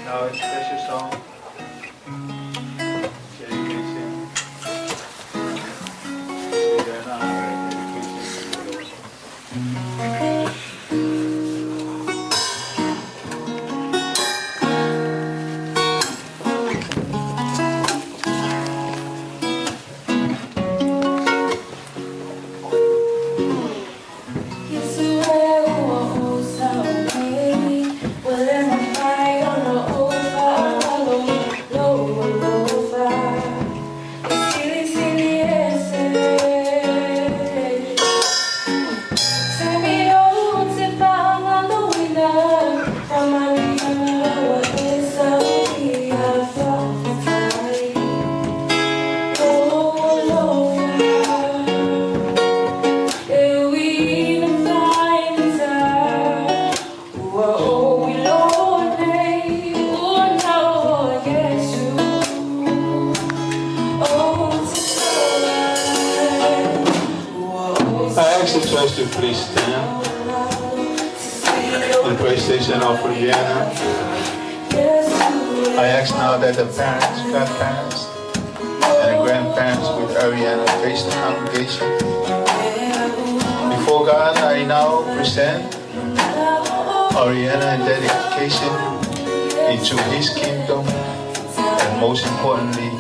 Now it's a special song. Dedication. Church to please stand. The praise station of Vienna. I ask now that the parents, godparents, and the grandparents with Ariana face the congregation. Before God, I now present Ariana in dedication into His kingdom, and most importantly,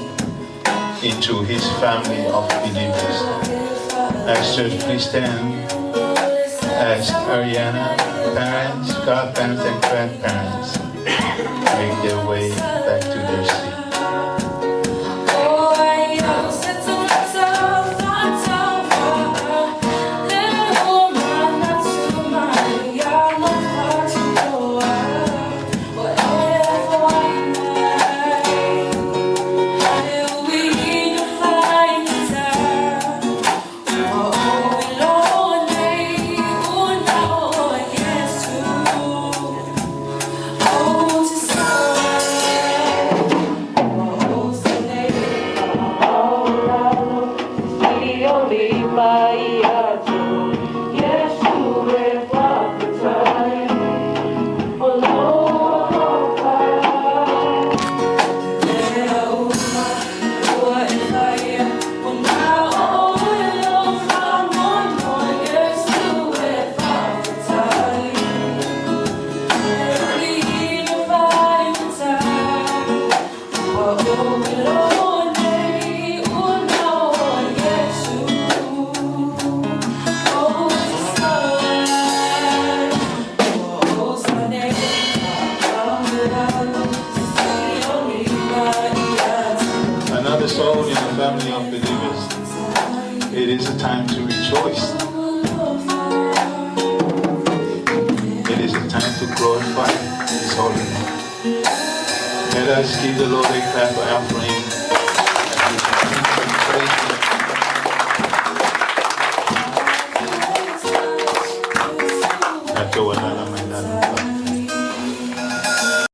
into His family of believers. Next church, please stand. As Ariana, parents, godparents, and grandparents make their way back to their seat. Give the Lord a clap of offering